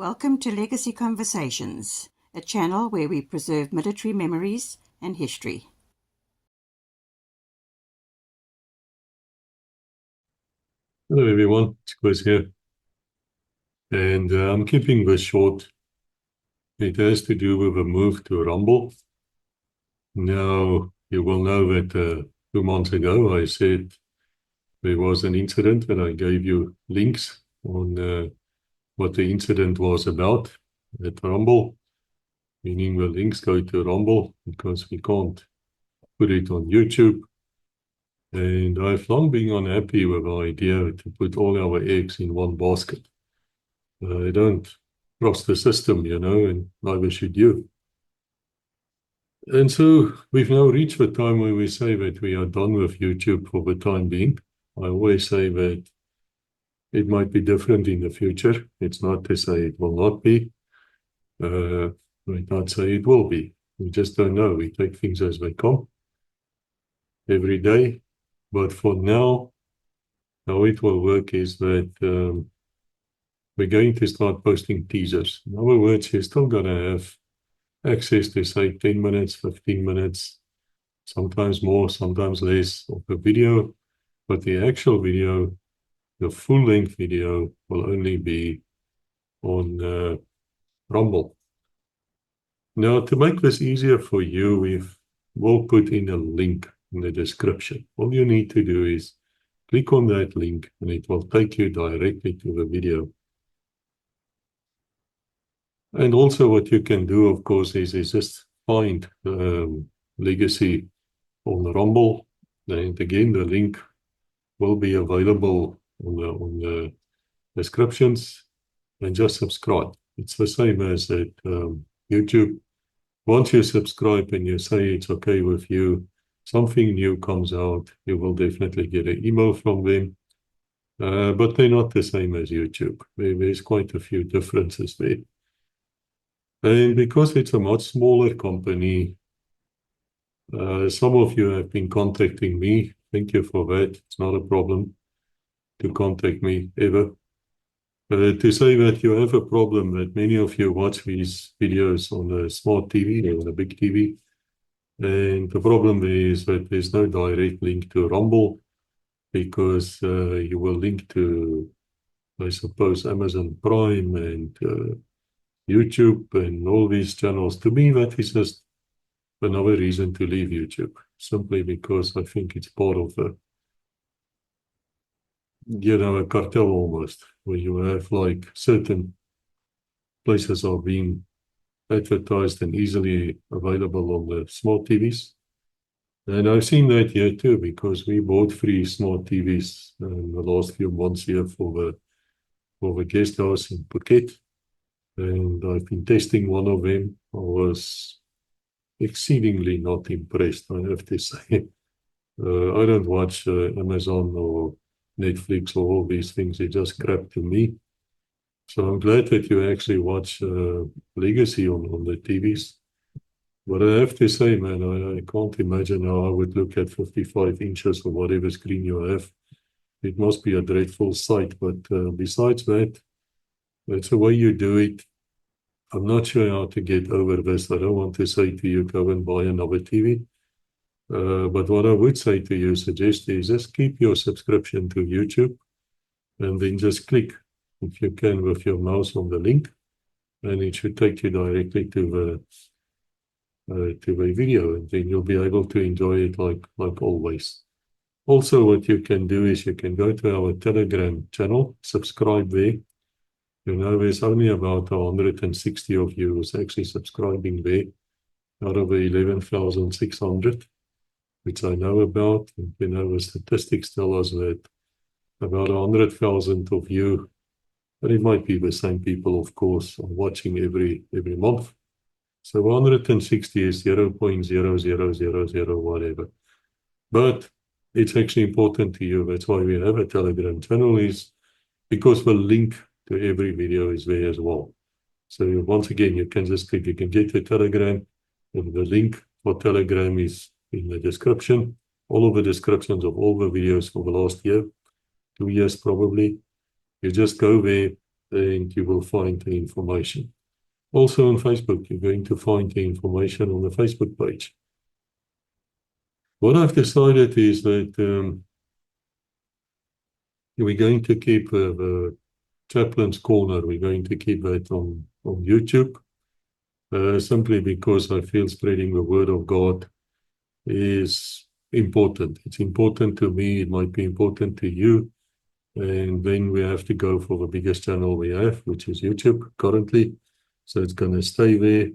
Welcome to Legacy Conversations, a channel where we preserve military memories and history. Hello everyone, it's Chris here, and I'm keeping this short. It has to do with a move to Rumble. Now, you will know that 2 months ago I said there was an incident and I gave you links on what the incident was about at Rumble, meaning the links go to Rumble because we can't put it on YouTube. And I've long been unhappy with the idea to put all our eggs in one basket. I don't trust the system, and neither should you. And so we've now reached the time where we say that we are done with YouTube for the time being. I always say that it might be different in the future. It's not to say it will not be. I might not say it will be. We just don't know. We take things as they come every day. But for now, how it will work is that we're going to start posting teasers. In other words, you're still going to have access to, say, 10 minutes, 15 minutes, sometimes more, sometimes less of the video. But the actual video, the full-length video, will only be on Rumble. Now, to make this easier for you, we'll put in a link in the description. All you need to do is click on that link, and it will take you directly to the video. And also what you can do, of course, is just find Legacy on Rumble. And again, the link will be available on the descriptions, and just subscribe. It's the same as at YouTube. Once you subscribe and you say it's okay with you, something new comes out, you will definitely get an email from them. But they're not the same as YouTube. There's quite a few differences there. And because it's a much smaller company, some of you have been contacting me. Thank you for that. It's not a problem to contact me ever. To say that you have a problem, that many of you watch these videos on a smart TV or on a big TV. And the problem is that there's no direct link to Rumble because you will link to, I suppose, Amazon Prime and YouTube and all these channels. To me, that is just another reason to leave YouTube, simply because I think it's part of a cartel almost, where you have like certain places are being advertised and easily available on the smart TVs. And I've seen that here too, because we bought 3 smart TVs in the last few months here for the guest house in Phuket. And I've been testing one of them. I was exceedingly not impressed, I have to say. I don't watch Amazon or Netflix or all these things. They're just crap to me. So I'm glad that you actually watch Legacy on the TVs. But I have to say, man, I can't imagine how I would look at 55 inches or whatever screen you have. It must be a dreadful sight. But besides that, that's the way you do it. I'm not sure how to get over this. I don't want to say to you, go and buy another TV. But what I would say to you, suggest is just keep your subscription to YouTube and then just click, if you can, with your mouse on the link, and it should take you directly to the video, and then you'll be able to enjoy it like always. Also, what you can do is you can go to our Telegram channel, subscribe there. There's only about 160 of you who's actually subscribing there out of the 11,600, which I know about. And, the statistics tell us that about 100,000 of you, and it might be the same people, of course, are watching every month. So 160 is 0.0000 whatever. But it's actually important to you. That's why we have a Telegram channel, is because the link to every video is there as well. So once again, you can just click, you can get the Telegram, and the link for Telegram is in the description. All of the descriptions of all the videos for the last year, 2 years probably. You just go there, and you will find the information. Also on Facebook, you're going to find the information on the Facebook page. What I've decided is that we're going to keep the Chaplain's Corner, we're going to keep that on YouTube, simply because I feel spreading the word of God is important. It's important to me, it might be important to you, and then we have to go for the biggest channel we have, which is YouTube currently, so it's going to stay there.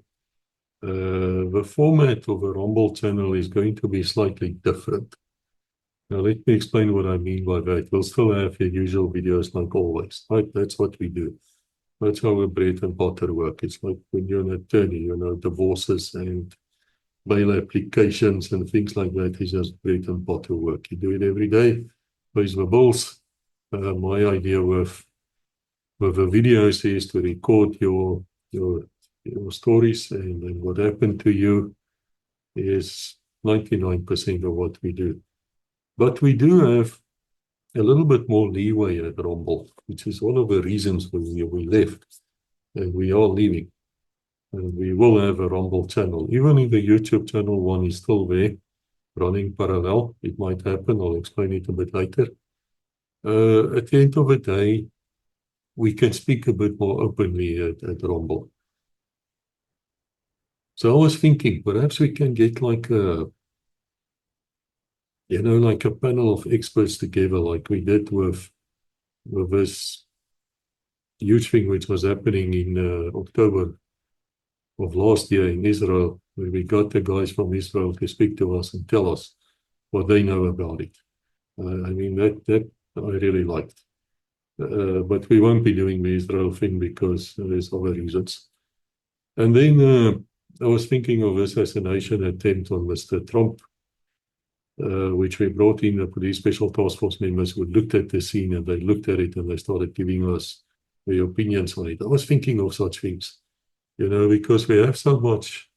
The format of a Rumble channel is going to be slightly different. Now, let me explain what I mean by that. We'll still have your usual videos like always, right? That's what we do. That's how our bread and butter work. It's like when you're an attorney, you know, divorces and bail applications and things like that is just bread and butter work. You do it every day, pays the bills. My idea with the videos is to record your stories, and then what happened to you is 99% of what we do. But we do have a little bit more leeway at Rumble, which is one of the reasons we left, and we are leaving. And we will have a Rumble channel. Even if the YouTube channel one is still there, running parallel, it might happen. I'll explain it a bit later. At the end of the day, we can speak a bit more openly at Rumble. So I was thinking, perhaps we can get like a panel of experts together, like we did with this huge thing which was happening in October of last year in Israel, where we got the guys from Israel to speak to us and tell us what they know about it. I mean, that I really liked. But we won't be doing the Israel thing because there's other reasons. And then I was thinking of assassination attempt on Mr. Trump, which we brought in the police special task force members who looked at the scene, and they looked at it and they started giving us their opinions on it. I was thinking of such things, you know, because we have so much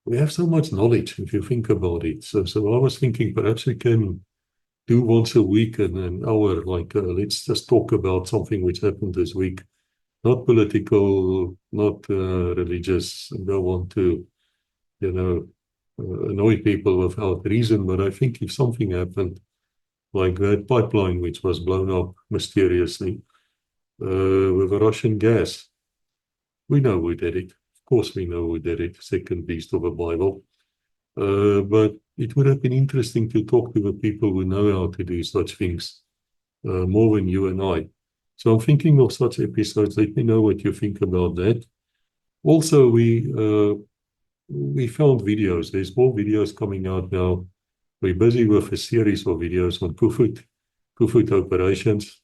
knowledge if you think about it. So I was thinking perhaps we can do once a week and an hour, like let's just talk about something which happened this week. Not political, not religious, and don't want to, annoy people without reason. But I think if something happened, like that pipeline which was blown up mysteriously with the Russian gas, we know who did it. Of course we know who did it, second beast of the Bible. But it would have been interesting to talk to the people who know how to do such things more than you and I. So I'm thinking of such episodes. Let me know what you think about that. Also, we found videos. There's more videos coming out now. We're busy with a series of videos on Kufut operations.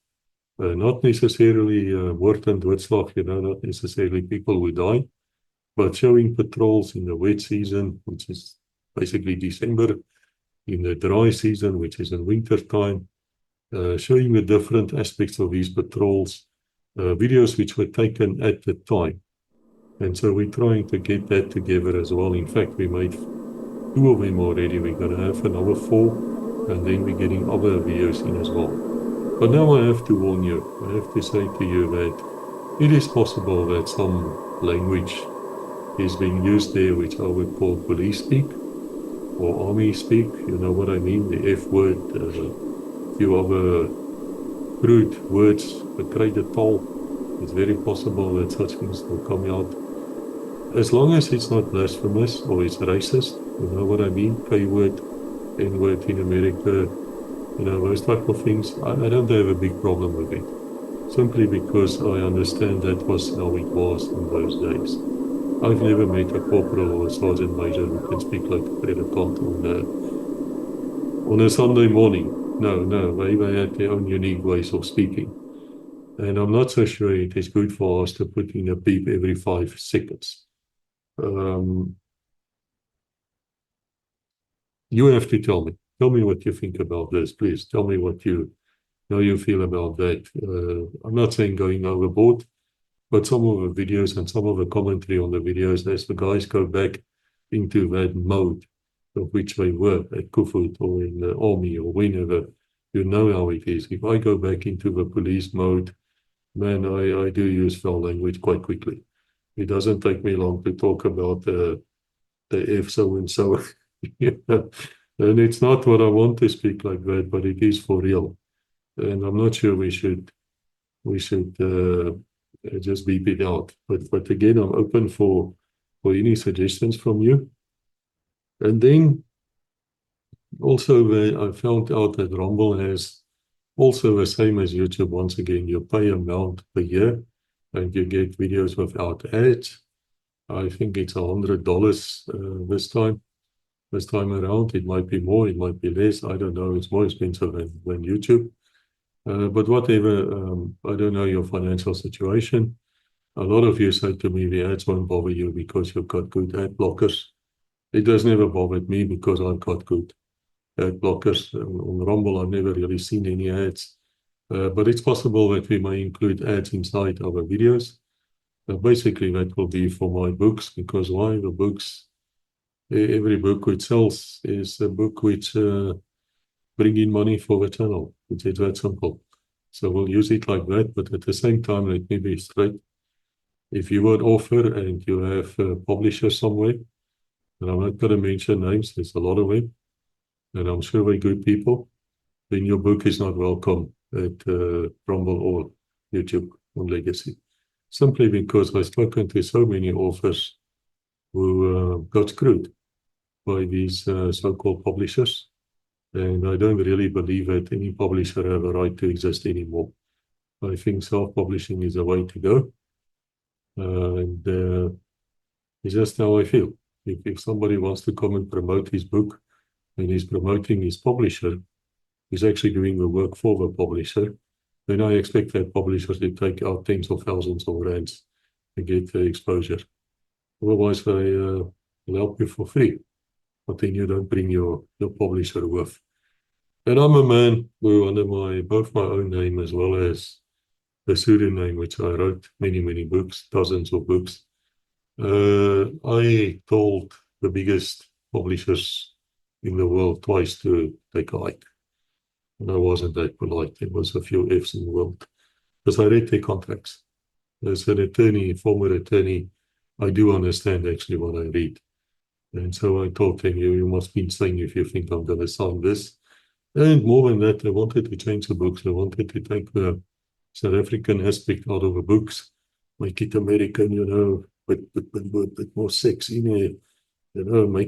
Not necessarily moord and doodslag, not necessarily people who die, but showing patrols in the wet season, which is basically December, in the dry season, which is in winter time, showing the different aspects of these patrols, videos which were taken at the time. And so we're trying to get that together as well. In fact, we made 2 of them already. We're going to have another 4, and then we're getting other videos in as well. But now I have to warn you, I have to say to you that it is possible that some language is being used there which I would call police speak or army speak, you know what I mean, the F word, a few other crude words, the created toll. It's very possible that such things will come out. As long as it's not blasphemous or it's racist, you know what I mean, K-word, N-word in America, those type of things, I don't have a big problem with it. Simply because I understand that was how it was in those days. I've never met a corporal or a sergeant major who can speak like a predicant on a Sunday morning. No, they had their own unique ways of speaking. And I'm not so sure it is good for us to put in a beep every 5 seconds. You have to tell me. Tell me what you think about this, please. Tell me what how you feel about that. I'm not saying going overboard, but some of the videos and some of the commentary on the videos, as the guys go back into that mode of which they were at Kufut or in the army or whenever, you know how it is. If I go back into the police mode, man, I do use foul language quite quickly. It doesn't take me long to talk about the F so and so. And it's not what I want to speak like that, but it is for real. And I'm not sure we should just beep it out. But again, I'm open for any suggestions from you. And then also, I found out that Rumble has also the same as YouTube. Once again, you pay amount per year and you get videos without ads. I think it's $100 this time around. It might be more, it might be less. I don't know. It's more expensive than YouTube. But whatever, I don't know your financial situation. A lot of you say to me, the ads won't bother you because you've got good ad blockers. It does never bother me because I've got good ad blockers. On Rumble, I've never really seen any ads. But it's possible that we may include ads inside our videos. Basically, that will be for my books, because why? The books, every book which sells is a book which bring in money for the channel. It's that simple. So we'll use it like that. But at the same time, let me be straight. If you would offer and you have a publisher somewhere, and I'm not going to mention names, there's a lot of them, and I'm sure they're good people, then your book is not welcome at Rumble or YouTube on Legacy. Simply because I've spoken to so many authors who got screwed by these so-called publishers. And I don't really believe that any publisher have a right to exist anymore. I think self-publishing is the way to go. And it's just how I feel. If somebody wants to come and promote his book and he's promoting his publisher, he's actually doing the work for the publisher, then I expect that publisher to take out tens of thousands of rands to get the exposure. Otherwise, they will help you for free, but then you don't bring your publisher with. And I'm a man who, under both my own name as well as the pseudonym, which I wrote many, many books, dozens of books, I told the biggest publishers in the world twice to take a hike. And I wasn't that polite. There was a few F's in the world. Because I read their contracts. As an attorney, former attorney, I do understand actually what I read. And so I told them, you must be insane if you think I'm going to sign this. And more than that, I wanted to change the books. I wanted to take the South African aspect out of the books, make it American, but more sexy, make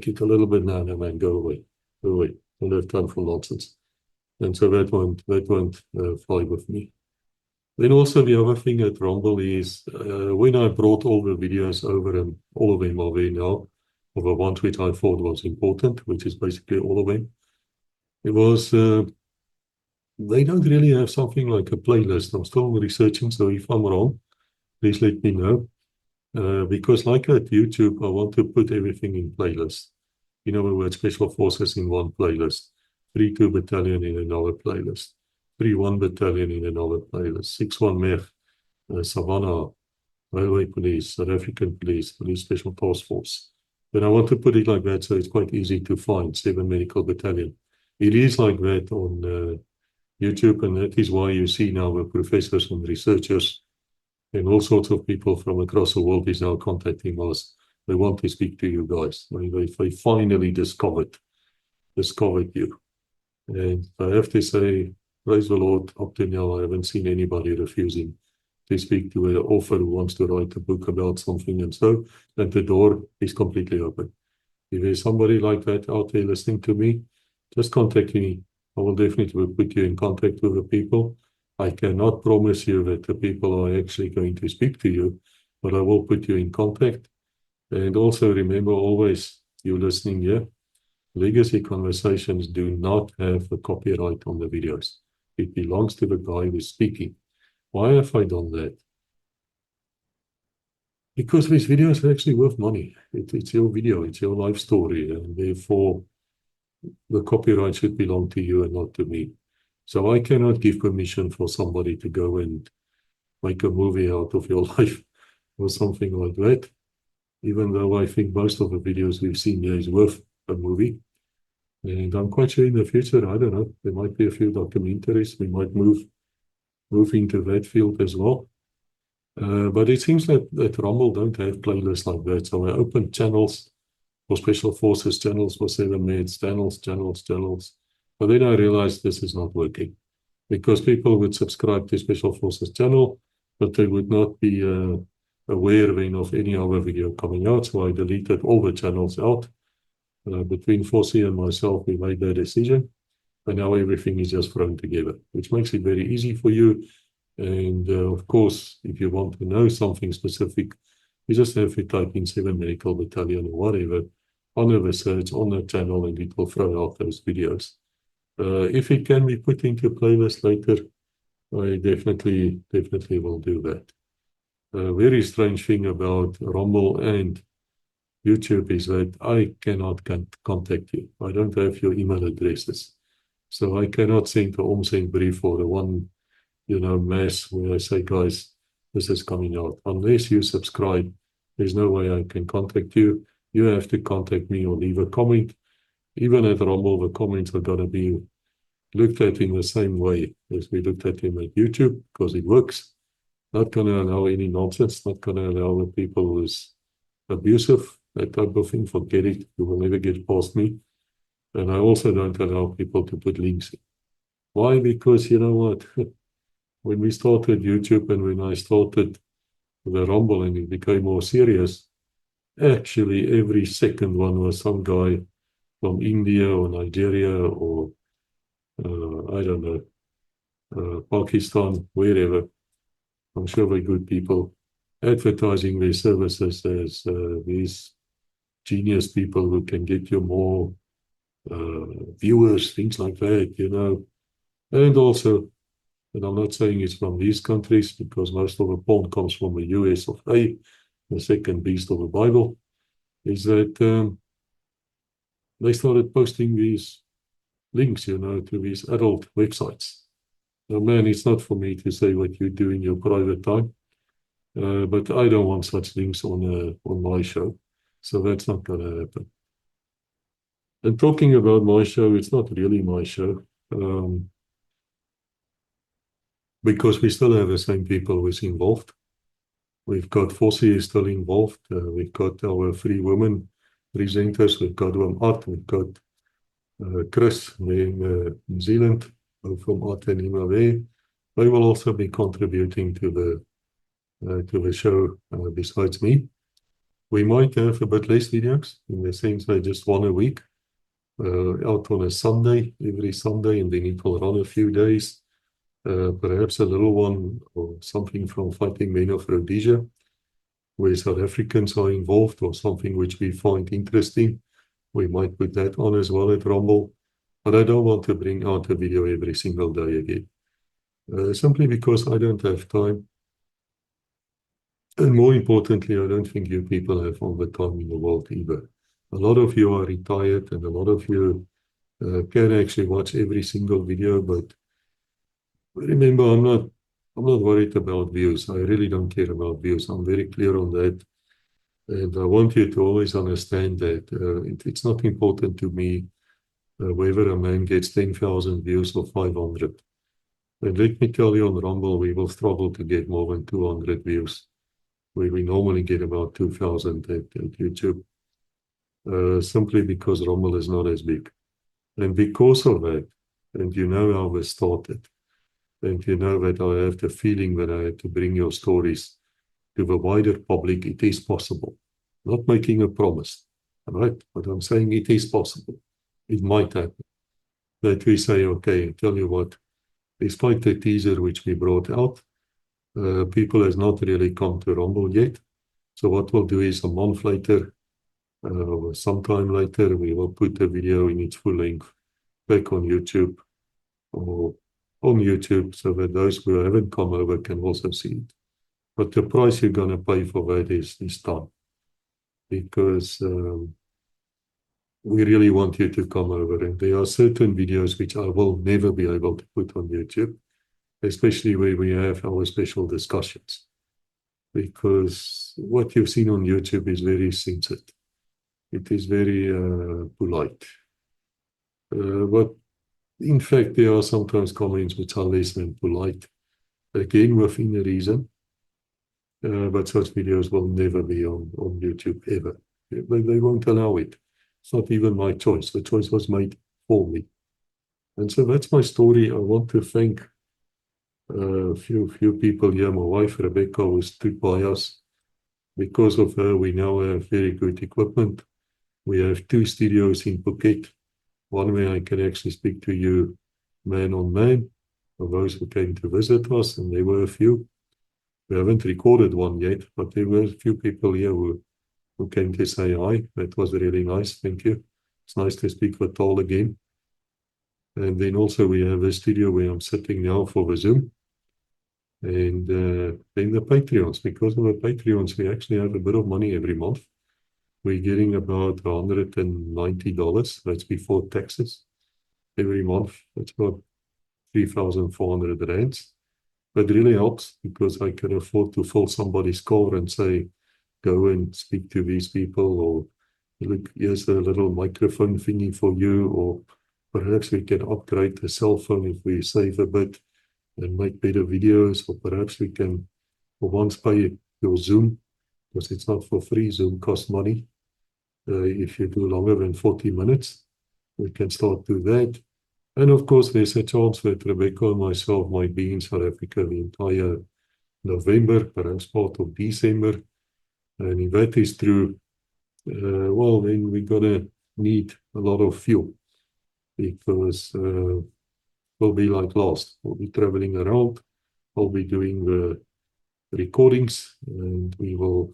it a little bit, no, man, go away. Don't have time for nonsense. And so that won't fly with me. Then also the other thing at Rumble is when I brought all the videos over, and all of them are there now, of the ones which I thought was important, which is basically all of them, it was, they don't really have something like a playlist. I'm still researching, so if I'm wrong, please let me know. Because like at YouTube, I want to put everything in playlists. In other words, Special Forces in one playlist, 3-2 Battalion in another playlist, 3-1 Battalion in another playlist, 6-1 MEF, Savannah, Railway Police, South African Police, Police Special Task Force. But I want to put it like that so it's quite easy to find, 7 Medical Battalion. It is like that on YouTube, and that is why you see now the professors and researchers and all sorts of people from across the world is now contacting us. They want to speak to you guys. They finally discovered you. And I have to say, praise the Lord, up to now, I haven't seen anybody refusing to speak to an author who wants to write a book about something, and so, and the door is completely open. If there's somebody like that out there listening to me, just contact me. I will definitely put you in contact with the people. I cannot promise you that the people are actually going to speak to you, but I will put you in contact. And also remember always, you listening here, Legacy Conversations do not have a copyright on the videos. It belongs to the guy who's speaking. Why have I done that? Because these videos are actually worth money. It's your video, it's your life story, and therefore the copyright should belong to you and not to me. So I cannot give permission for somebody to go and make a movie out of your life or something like that, even though I think most of the videos we've seen here is worth a movie. And I'm quite sure in the future, I don't know, there might be a few documentaries. We might move into that field as well. But it seems that Rumble don't have playlists like that. So I opened channels for Special Forces, channels for 7 Meds, channels. But then I realized this is not working because people would subscribe to Special Forces channel, but they would not be aware then of any other video coming out. So I deleted all the channels out. Between Fossey and myself, we made that decision. And now everything is just thrown together, which makes it very easy for you. And of course, if you want to know something specific, you just have to type in 7 Medical Battalion or whatever on a research on a channel, and it will throw out those videos. If it can be put into a playlist later, I definitely will do that. A very strange thing about Rumble and YouTube is that I cannot contact you. I don't have your email addresses. So I cannot send the omsend brief or the one, mass where I say, guys, this is coming out. Unless you subscribe, there's no way I can contact you. You have to contact me or leave a comment. Even at Rumble, the comments are going to be looked at in the same way as we looked at them at YouTube because it works. Not going to allow any nonsense, not going to allow the people who's abusive, that type of thing. Forget it. You will never get past me. And I also don't allow people to put links in. Why? Because you know what? When we started YouTube and when I started the Rumble and it became more serious, actually every second one was some guy from India or Nigeria or I don't know, Pakistan, wherever. I'm sure they're good people advertising their services as these genius people who can get you more viewers, things like that. And also, and I'm not saying it's from these countries because most of the porn comes from the US of A, the second beast of the Bible, is that they started posting these links, to these adult websites. Now, man, it's not for me to say what you do in your private time, but I don't want such links on my show. So that's not going to happen. And talking about my show, it's not really my show. Because we still have the same people who's involved. We've got Fossey is still involved. We've got our 3 women presenters. We've got Art. We've got Chris in New Zealand, from Art and Ima there. They will also be contributing to the show besides me. We might have a bit less videos in the sense that just one a week, out on a Sunday, every Sunday, and then it will run a few days. Perhaps a little one or something from Fighting Men of Rhodesia, where South Africans are involved, or something which we find interesting. We might put that on as well at Rumble. But I don't want to bring out a video every single day again, simply because I don't have time. And more importantly, I don't think you people have all the time in the world either. A lot of you are retired, and a lot of you can actually watch every single video, but remember, I'm not worried about views. I really don't care about views. I'm very clear on that. And I want you to always understand that it's not important to me whether a man gets 10,000 views or 500. And let me tell you, on Rumble, we will struggle to get more than 200 views. We normally get about 2,000 at YouTube, simply because Rumble is not as big. And because of that, and you know how we started, and you know that I have the feeling that I have to bring your stories to the wider public. It is possible. Not making a promise, right? But I'm saying it is possible. It might happen that we say, okay, tell you what, despite the teaser which we brought out, people has not really come to Rumble yet. So what we'll do is a month later, or sometime later, we will put the video in its full length back on YouTube, or on YouTube, so that those who haven't come over can also see it. But the price you're going to pay for that is time, because we really want you to come over. And there are certain videos which I will never be able to put on YouTube, especially where we have our special discussions, because what you've seen on YouTube is very censored. It is very polite. But in fact, there are sometimes comments which are less than polite, again within a reason. but such videos will never be on YouTube ever. They won't allow it. It's not even my choice. The choice was made for me. And so that's my story. I want to thank a few people here. My wife, Rebecca, who stood by us. Because of her, we now have very good equipment. We have 2 studios in Phuket. One where I can actually speak to you man on man, for those who came to visit us, and there were a few. We haven't recorded one yet, but there were a few people here who came to say hi. That was really nice. Thank you. It's nice to speak with Tol again. And then also we have a studio where I'm sitting now for the Zoom. And then the Patreons. Because of the Patreons, we actually have a bit of money every month. We're getting about $190. That's before taxes. Every month, that's about 3,400 rands. But it really helps because I can afford to fill somebody's car and say, go and speak to these people, or look, here's a little microphone thingy for you, or perhaps we can upgrade the cell phone if we save a bit and make better videos, or perhaps we can for once pay your Zoom, because it's not for free. Zoom costs money. If you do longer than 40 minutes, we can start do that. And of course, there's a chance that Rebecca and myself might be in South Africa the entire November, perhaps part of December. And if that is true, well, then we're going to need a lot of fuel, because we'll be like last. We'll be traveling around. We'll be doing the recordings, and we will,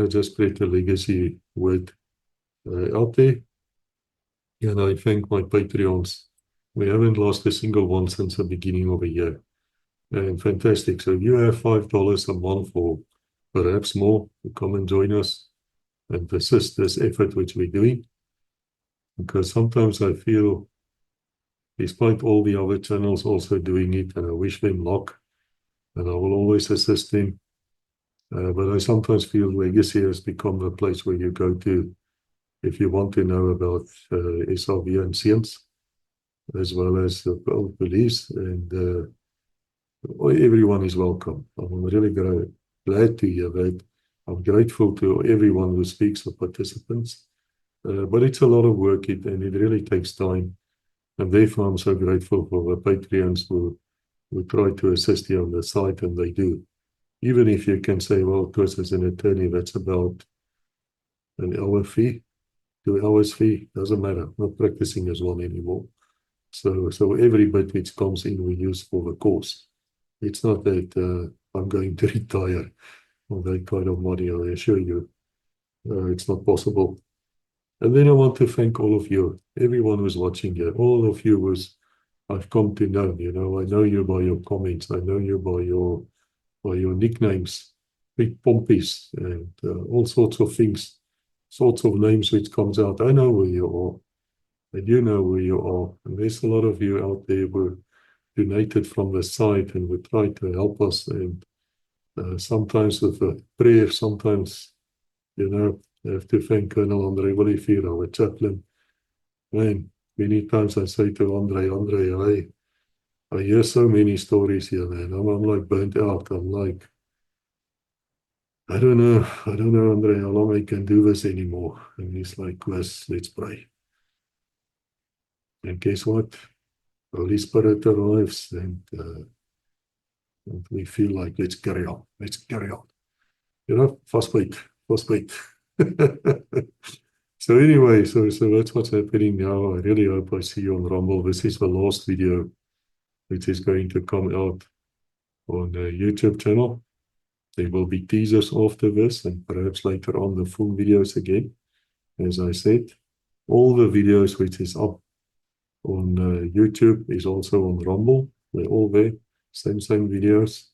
just create a legacy word out there. And I thank my Patreons. We haven't lost a single one since the beginning of the year. And fantastic. So if you have $5 a month or perhaps more to come and join us and assist this effort which we're doing. Because sometimes I feel, despite all the other channels also doing it, and I wish them luck, and I will always assist them. But I sometimes feel Legacy has become a place where you go to if you want to know about SRV and science, as well as the police, and everyone is welcome. I'm really glad to hear that. I'm grateful to everyone who speaks, the participants. But it's a lot of work, and it really takes time. And therefore, I'm so grateful for the Patreons who try to assist you on the site, and they do. Even if you can say, well, of course, as an attorney, that's about an hour fee, 2 hours fee, doesn't matter. I'm not practicing as one anymore. So every bit which comes in, we use for the course. It's not that I'm going to retire on that kind of money, I assure you. It's not possible. And then I want to thank all of you, everyone who's watching here, all of you who's I've come to know. I know you by your comments. I know you by your nicknames, big pompies, and all sorts of things, sorts of names which comes out. I know who you are, and you know who you are. And there's a lot of you out there who donated from the site and would try to help us, and sometimes with a prayer, sometimes, I have to thank Colonel Andre Olivier, our chaplain. Man, many times I say to Andre, I hear so many stories here, man. I'm like burnt out. I'm like, I don't know, Andre, how long I can do this anymore. And he's like, let's pray. And guess what? Holy Spirit arrives, and we feel like, let's carry on. Frostbite. So anyway, so that's what's happening now. I really hope I see you on Rumble. This is the last video which is going to come out on the YouTube channel. There will be teasers after this, and perhaps later on the full videos again. As I said, all the videos which is up on YouTube is also on Rumble. They're all there, same videos,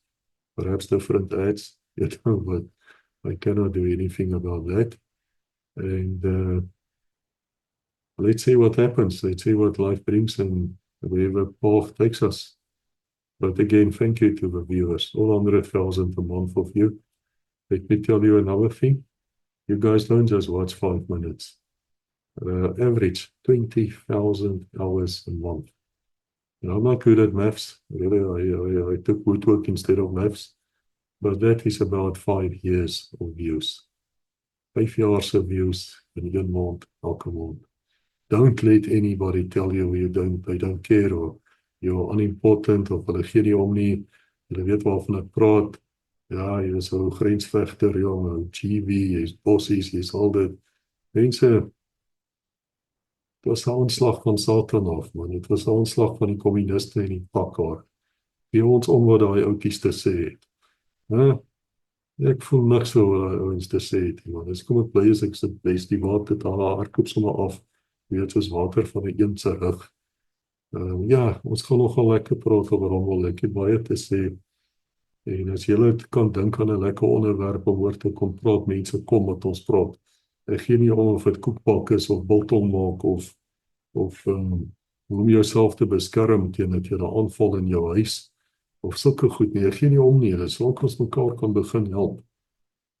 perhaps different ads, but I cannot do anything about that. And let's see what happens. Let's see what life brings and wherever path takes us. But again, thank you to the viewers, all 100,000 a month of you. Let me tell you another thing. You guys don't just watch 5 minutes. Average 20,000 hours a month. I'm not good at maths. Really, I took woodwork instead of maths. but that is about 5 years of views. 5 jaar se views in 1 maand, elke maand. Don't let anybody tell you they don't care or you're unimportant of hulle gee nie om nie. Hulle weet waarvan ek praat. Ja, jy is 'n grensvegter, jong, GV, jy's bossies, jy's al dit. Mense, dit was 'n aanslag van Satan af, man. Dit was 'n aanslag van die kommuniste en die pakkaar. Wie ons om wat daai oudjies te sê het. Hè? Ek voel niks so wat daai ouens te sê het, man. Dis kom ek bly as ek sit bes die water daar hardloop sommer af. Weet soos water van 'n eend se rug. Ja, ons gaan nogal lekker praat oor rommel. Ek het baie te sê. En as jy kan dink aan 'n lekker onderwerp om oor te kom praat, mense kom met ons praat. Ek gee nie om of dit koekbak is of biltong maak of om jouself te beskerm teen dat jy 'n aanval in jou huis of sulke goed nie. Ek gee nie om nie. Dis ook ons mekaar kan begin help.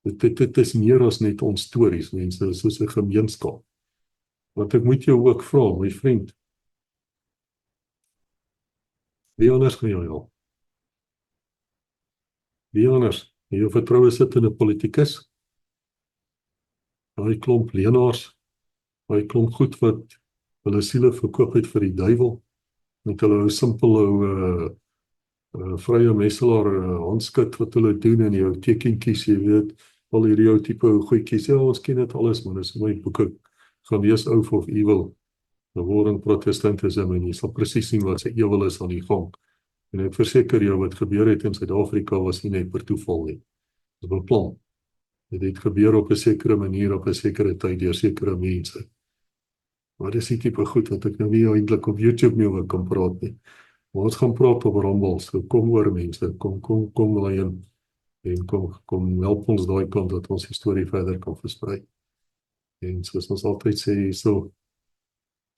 Dit is meer as net ons stories, mense. Dit is soos 'n gemeenskap. Want ek moet jou ook vra, my vriend. Wie anders gaan jou help? Wie anders? Jy vertroue sit in 'n politikus? Daai klomp leenaars, daai klomp goed wat hulle siele verkoop het vir die duiwel, met hulle simpel vrye messelaar handskit wat hulle doen en jou tekentjies, jy weet, al hierdie jou tipe goedjies. Ja, ons ken dit alles, man. Dis my boeke gaan wees ou of evil. The war on Protestantism en jy sal presies sien wat se ewel is aan die gang. En ek verseker jou wat gebeur het in Suid-Afrika was nie net per toeval nie. Dit was beplan. Dit het gebeur op 'n sekere manier op 'n sekere tyd deur sekere mense. Maar dis die tipe goed wat ek nou nie eintlik op YouTube mee oor kan praat nie. Maar ons gaan praat op Rumble. So kom oor mense, kom lyn en kom help ons daai kant dat ons die storie verder kan versprei. En soos ons altyd sê, so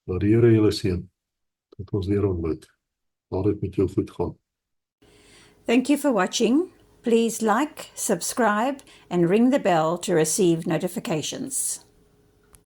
laat die Here julle seën. Dat ons weer ontmoet. Laat dit met jou goed gaan. Thank you for watching. Please like, subscribe, and ring the bell to receive notifications.